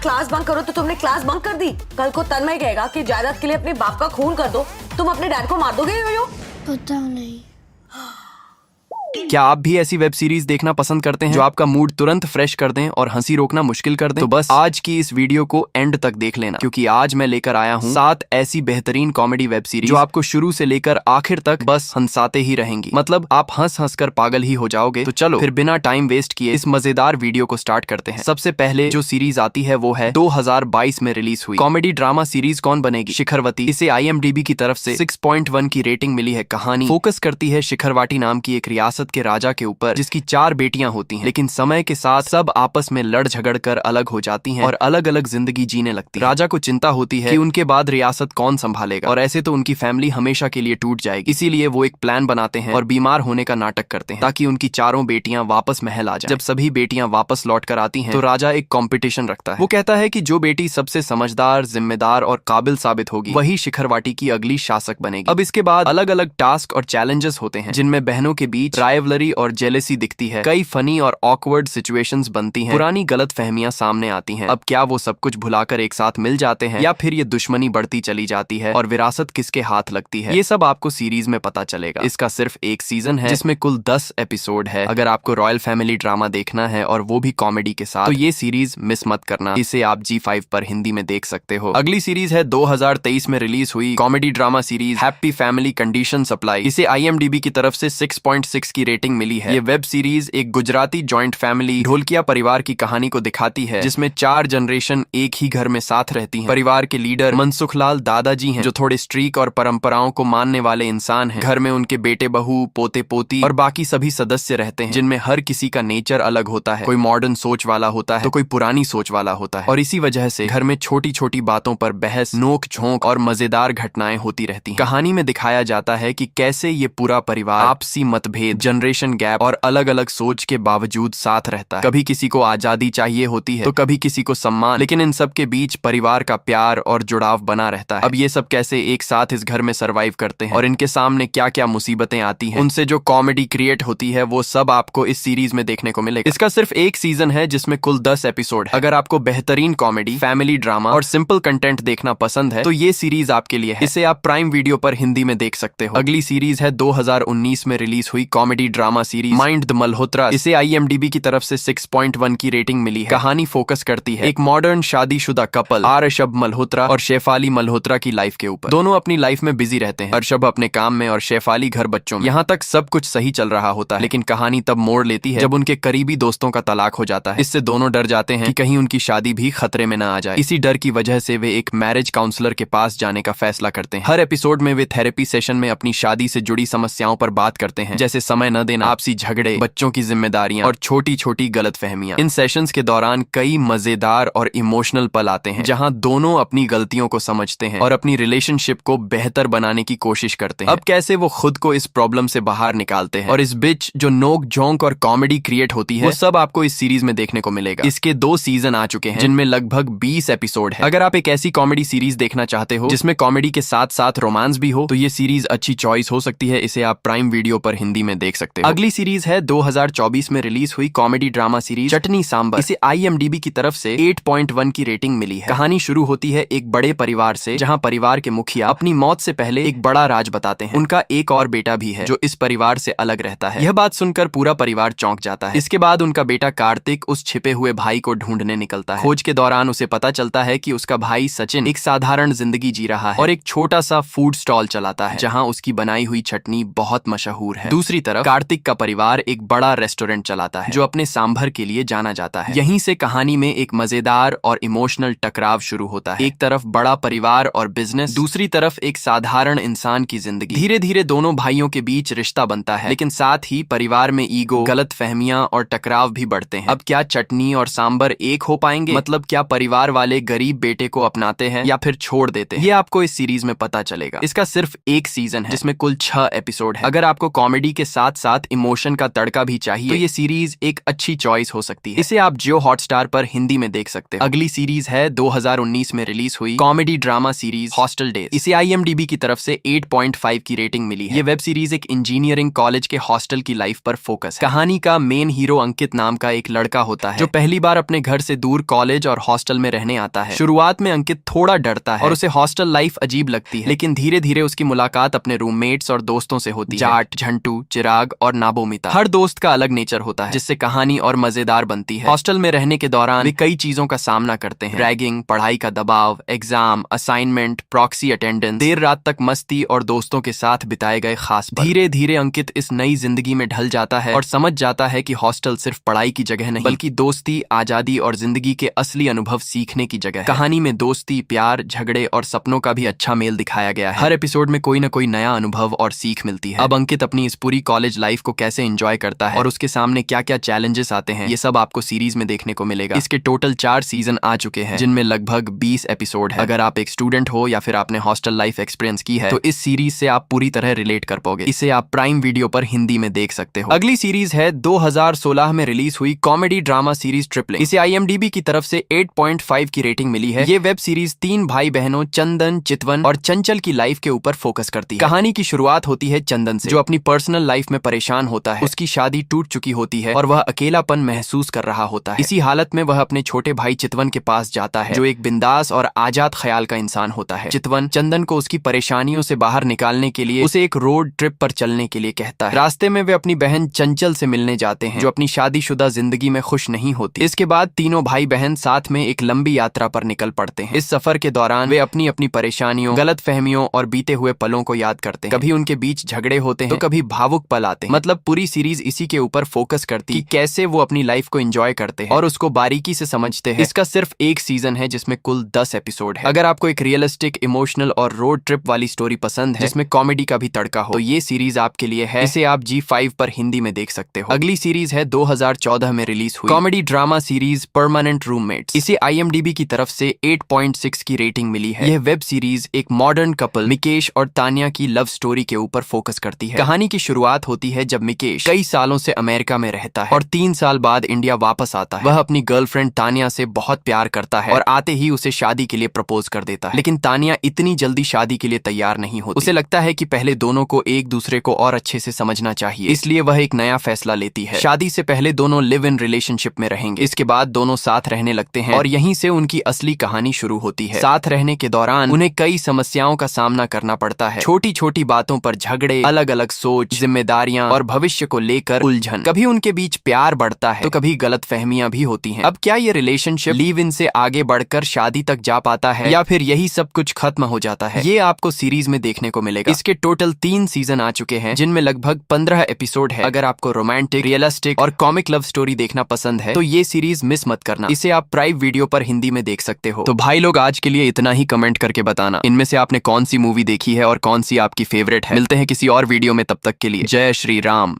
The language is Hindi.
क्लास बंक करो तो तुमने क्लास बंक कर दी। कल को तन्मय कहेगा कि जायदाद के लिए अपने बाप का खून कर दो, तुम अपने डैड को मार दोगे यो? पता नहीं। क्या आप भी ऐसी वेब सीरीज देखना पसंद करते हैं जो आपका मूड तुरंत फ्रेश कर दें और हंसी रोकना मुश्किल कर दें? तो बस आज की इस वीडियो को एंड तक देख लेना, क्योंकि आज मैं लेकर आया हूँ 7 ऐसी बेहतरीन कॉमेडी वेब सीरीज जो आपको शुरू से लेकर आखिर तक बस हंसाते ही रहेंगी। मतलब आप हंस हंस कर पागल ही हो जाओगे। तो चलो फिर बिना टाइम वेस्ट किए इस मजेदार वीडियो को स्टार्ट करते हैं। सबसे पहले जो सीरीज आती है वो है 2022 में रिलीज हुई कॉमेडी ड्रामा सीरीज कौन बनेगी शिखरवती। इसे IMDb की तरफ से 6.1 की रेटिंग मिली है। कहानी फोकस करती है शिखरवाटी नाम की एक रियासत के राजा के ऊपर, जिसकी 4 बेटियां होती हैं, लेकिन समय के साथ सब आपस में लड़ झगड़ कर अलग हो जाती हैं और अलग अलग जिंदगी जीने लगती हैं। राजा को चिंता होती है कि उनके बाद रियासत कौन संभालेगा, और ऐसे तो उनकी फैमिली हमेशा के लिए टूट जाएगी। इसीलिए वो एक प्लान बनाते हैं और बीमार होने का नाटक करते हैं ताकि उनकी चारों बेटियां वापस महल आ जाएं। जब सभी बेटियां वापस लौट कर आती हैं तो राजा एक कंपटीशन रखता है। वो कहता है कि जो बेटी सबसे समझदार, जिम्मेदार और काबिल साबित होगी वही शिखरवाटी की अगली शासक बनेगी। अब इसके बाद अलग अलग टास्क और चैलेंजेस होते हैं, जिनमें बहनों के बीच राइवलरी और जेलेसी दिखती है। कई फनी और ऑकवर्ड सिचुएशंस बनती हैं, पुरानी गलतफहमियां सामने आती हैं। अब क्या वो सब कुछ भुलाकर एक साथ मिल जाते हैं, या फिर ये दुश्मनी बढ़ती चली जाती है और विरासत किसके हाथ लगती है, ये सब आपको सीरीज में पता चलेगा। इसका सिर्फ एक सीजन है जिसमें कुल 10 एपिसोड है। अगर आपको रॉयल फैमिली ड्रामा देखना है और वो भी कॉमेडी के साथ, तो ये सीरीज मिस मत करना। इसे आप G5 पर हिंदी में देख सकते हो। अगली सीरीज है 2023 में रिलीज हुई comedy drama series happy family condition supply. इसे IMDb की तरफ से 6.6 की रेटिंग मिली है। ये वेब सीरीज एक गुजराती जॉइंट फैमिली ढोलकिया परिवार की कहानी को दिखाती है, जिसमें 4 जनरेशन एक ही घर में साथ रहती हैं। परिवार के लीडर मनसुखलाल दादाजी हैं, जो थोड़े स्ट्रीक और परंपराओं को मानने वाले इंसान हैं। घर में उनके बेटे बहू, पोते पोती और बाकी सभी सदस्य रहते हैं, जिनमें हर किसी का नेचर अलग होता है। कोई मॉडर्न सोच वाला होता है तो कोई पुरानी सोच वाला होता है, और इसी वजह से घर में छोटी छोटी बातों पर बहस, नोक झोंक और मजेदार घटनाएं होती रहती हैं। कहानी में दिखाया जाता है कि कैसे ये पूरा परिवार आपसी मतभेद, जनरेशन गैप और अलग अलग सोच के बावजूद साथ रहता है। कभी किसी को आजादी चाहिए होती है तो कभी किसी को सम्मान, लेकिन इन सब के बीच परिवार का प्यार और जुड़ाव बना रहता है। अब ये सब कैसे एक साथ इस घर में सरवाइव करते हैं और इनके सामने क्या क्या मुसीबतें आती हैं, उनसे जो कॉमेडी क्रिएट होती है, वो सब आपको इस सीरीज में देखने को मिलेगा। इसका सिर्फ एक सीजन है जिसमें कुल 10 एपिसोड है। अगर आपको बेहतरीन कॉमेडी, फैमिली ड्रामा और सिंपल कंटेंट देखना पसंद है तो ये सीरीज आपके लिए है। इसे आप प्राइम वीडियो पर हिंदी में देख सकते हो। अगली सीरीज है 2019 में रिलीज हुई comedy drama series mind the Malhotra. इसे IMDb की तरफ से 6.1 की रेटिंग मिली है। कहानी फोकस करती है एक मॉडर्न शादीशुदा कपल अरशब मल्होत्रा और शेफाली मल्होत्रा की लाइफ के ऊपर। दोनों अपनी लाइफ में बिजी रहते हैं, अरशब अपने काम में और शेफाली घर बच्चों में। यहाँ तक सब कुछ सही चल रहा होता है, लेकिन कहानी तब मोड़ लेती है जब उनके करीबी दोस्तों का तलाक हो जाता है। इससे दोनों डर जाते हैं कि कहीं उनकी शादी भी खतरे में न आ जाए। इसी डर की वजह से वे एक मैरिज काउंसलर के पास जाने का फैसला करते हैं। हर एपिसोड में वे थेरेपी सेशन में अपनी शादी से जुड़ी समस्याओं पर बात करते हैं, जैसे समय न देना, आपसी झगड़े, बच्चों की जिम्मेदारियां और छोटी छोटी गलतफहमियां। इन सेशंस के दौरान कई मजेदार और इमोशनल पल आते हैं, जहां दोनों अपनी गलतियों को समझते हैं और अपनी रिलेशनशिप को बेहतर बनाने की कोशिश करते हैं। अब कैसे वो खुद को इस प्रॉब्लम से बाहर निकालते हैं और इस बीच जो नोक झोंक और कॉमेडी क्रिएट होती है, वो सब आपको इस सीरीज में देखने को मिलेगा। इसके 2 सीजन आ चुके हैं, जिनमें लगभग 20 एपिसोड है। अगर आप एक ऐसी कॉमेडी सीरीज देखना चाहते हो जिसमें कॉमेडी के साथ साथ रोमांस भी हो, तो ये सीरीज अच्छी चॉइस हो सकती है। इसे आप प्राइम वीडियो पर हिंदी में देख सकते हो। अगली सीरीज है 2024 में रिलीज हुई कॉमेडी ड्रामा सीरीज चटनी सांबर। इसे IMDb की तरफ से 8.1 की रेटिंग मिली है। कहानी शुरू होती है एक बड़े परिवार से, जहां परिवार के मुखिया अपनी मौत से पहले एक बड़ा राज बताते हैं। उनका एक और बेटा भी है जो इस परिवार से अलग रहता है। यह बात सुनकर पूरा परिवार चौंक जाता है। इसके बाद उनका बेटा कार्तिक उस छिपे हुए भाई को ढूंढने निकलता है। खोज के दौरान उसे पता चलता है कि उसका भाई सचिन एक साधारण जिंदगी जी रहा है और एक छोटा सा फूड स्टॉल चलाता है, जहां उसकी बनाई हुई चटनी बहुत मशहूर है। दूसरी तरफ कार्तिक का परिवार एक बड़ा रेस्टोरेंट चलाता है जो अपने सांभर के लिए जाना जाता है। यहीं से कहानी में एक मजेदार और इमोशनल टकराव शुरू होता है। एक तरफ बड़ा परिवार और बिजनेस, दूसरी तरफ एक साधारण इंसान की जिंदगी। धीरे धीरे दोनों भाइयों के बीच रिश्ता बनता है, लेकिन साथ ही परिवार में ईगो, गलतफहमियां और टकराव भी बढ़ते हैं। अब क्या चटनी और सांबर एक हो पाएंगे? मतलब क्या परिवार वाले गरीब बेटे को अपनाते हैं या फिर छोड़ देते हैं? ये आपको इस सीरीज में पता चलेगा। इसका सिर्फ एक सीजन है जिसमें कुल 6 एपिसोड है। अगर आपको कॉमेडी के साथ साथ साथ इमोशन का तड़का भी चाहिए तो ये सीरीज एक अच्छी चॉइस हो सकती है। इसे आप जियो हॉटस्टार पर हिंदी में देख सकते हो। अगली सीरीज है 2019 में रिलीज हुई comedy drama series hostel days. इसे IMDb की तरफ से 8.5 की रेटिंग मिली है। ये वेब सीरीज एक इंजीनियरिंग कॉलेज के हॉस्टल की लाइफ पर फोकस है। कहानी का मेन हीरो अंकित नाम का एक लड़का होता है जो पहली बार अपने घर से दूर कॉलेज और हॉस्टल में रहने आता है। शुरुआत में अंकित थोड़ा डरता है और उसे हॉस्टल लाइफ अजीब लगती है, लेकिन धीरे धीरे उसकी मुलाकात अपने रूममेट्स और दोस्तों से होती है। जाट, झंटू, चिराग और नाबोमिता। हर दोस्त का अलग नेचर होता है जिससे कहानी और मजेदार बनती है। हॉस्टल में रहने के दौरान वे कई चीजों का सामना करते हैं। रैगिंग, पढ़ाई का दबाव, एग्जाम, असाइनमेंट, प्रॉक्सी अटेंडेंस, देर रात तक मस्ती और दोस्तों के साथ बिताए गए खास पल। धीरे धीरे अंकित इस नई जिंदगी में ढल जाता है और समझ जाता है कि हॉस्टल सिर्फ पढ़ाई की जगह नहीं बल्कि दोस्ती, आजादी और जिंदगी के असली अनुभव सीखने की जगह है। कहानी में दोस्ती, प्यार, झगड़े और सपनों का भी अच्छा मेल दिखाया गया है। हर एपिसोड में कोई न कोई नया अनुभव और सीख मिलती है। अब अंकित अपनी इस पूरी कॉलेज लाइफ को कैसे एंजॉय करता है और उसके सामने क्या क्या चैलेंजेस आते हैं, ये सब आपको सीरीज में देखने को मिलेगा। इसके टोटल 4 सीजन आ चुके हैं जिनमें लगभग 20 एपिसोड है। अगर आप एक स्टूडेंट हो या फिर आपने हॉस्टल लाइफ एक्सपीरियंस की है तो इस सीरीज से आप पूरी तरह रिलेट कर पाओगे। इसे आप प्राइम वीडियो पर हिंदी में देख सकते हो। अगली सीरीज है 2016 में रिलीज हुई कॉमेडी ड्रामा सीरीज ट्रिपलिंग। इसे IMDb की तरफ से 8.5 की रेटिंग मिली है। ये वेब सीरीज 3 भाई बहनों चंदन, चितवन और चंचल की लाइफ के ऊपर फोकस करती है। कहानी की शुरुआत होती है चंदन से, जो अपनी पर्सनल लाइफ में परेशान होता है। उसकी शादी टूट चुकी होती है और वह अकेलापन महसूस कर रहा होता है। इसी हालत में वह अपने छोटे भाई चितवन के पास जाता है जो एक बिंदास और आजाद ख्याल का इंसान होता है। चितवन चंदन को उसकी परेशानियों से बाहर निकालने के लिए उसे एक रोड ट्रिप पर चलने के लिए कहता है। रास्ते में वे अपनी बहन चंचल से मिलने जाते हैं जो अपनी शादीशुदा जिंदगी में खुश नहीं होती। इसके बाद तीनों भाई बहन साथ में एक लंबी यात्रा पर निकल पड़ते हैं। इस सफर के दौरान वे अपनी अपनी परेशानियों, गलतफहमियों और बीते हुए पलों को याद करते हैं। कभी उनके बीच झगड़े होते हैं तो कभी भावुक पल आते हैं। मतलब पूरी सीरीज इसी के ऊपर फोकस करती है कि कैसे वो अपनी लाइफ को एंजॉय करते हैं और उसको बारीकी से समझते हैं। इसका सिर्फ एक सीजन है जिसमें कुल 10 एपिसोड है। अगर आपको एक रियलिस्टिक, इमोशनल और रोड ट्रिप वाली स्टोरी पसंद है जिसमें कॉमेडी का भी तड़का हो तो ये सीरीज आपके लिए है। इसे आप G5 पर हिंदी में देख सकते हो। अगली सीरीज है 2014 में रिलीज हुई comedy drama series permanent roommates. इसे IMDb की तरफ से 8.6 की रेटिंग मिली है। यह वेब सीरीज एक मॉडर्न कपल मिकेश और तान्या की लव स्टोरी के ऊपर फोकस करती है। कहानी की शुरुआत होती है जब मिकेश कई सालों से अमेरिका में रहता है और 3 साल बाद इंडिया वापस आता है। वह अपनी गर्लफ्रेंड तान्या से बहुत प्यार करता है और आते ही उसे शादी के लिए प्रपोज कर देता है। लेकिन तान्या इतनी जल्दी शादी के लिए तैयार नहीं होती। उसे लगता है कि पहले दोनों को एक दूसरे को और अच्छे से समझना चाहिए, इसलिए वह एक नया फैसला लेती है। शादी से पहले दोनों लिव इन रिलेशनशिप में रहेंगे। इसके बाद दोनों साथ रहने लगते हैं और यहीं से उनकी असली कहानी शुरू होती है। साथ रहने के दौरान उन्हें कई समस्याओं का सामना करना पड़ता है। छोटी छोटी बातों पर झगड़े, अलग अलग सोच, जिम्मेदारियां और भविष्य को लेकर उलझन। कभी उनके बीच प्यार बढ़ता है तो कभी गलतफहमियां भी होती हैं। अब क्या ये रिलेशनशिप लिव इन से आगे बढ़कर शादी तक जा पाता है या फिर यही सब कुछ खत्म हो जाता है, ये आपको सीरीज में देखने को मिलेगा। इसके टोटल 3 सीजन आ चुके हैं जिनमें लगभग 15 एपिसोड है। अगर आपको रोमांटिक, रियलिस्टिक और कॉमिक लव स्टोरी देखना पसंद है तो ये सीरीज मिस मत करना। इसे आप प्राइम वीडियो पर हिंदी में देख सकते हो। तो भाई लोग, आज के लिए इतना ही। कमेंट करके बताना इनमें से आपने कौन सी मूवी देखी है और कौन सी आपकी फेवरेट है। मिलते हैं किसी और वीडियो में, तब तक के लिए जय श्री राम।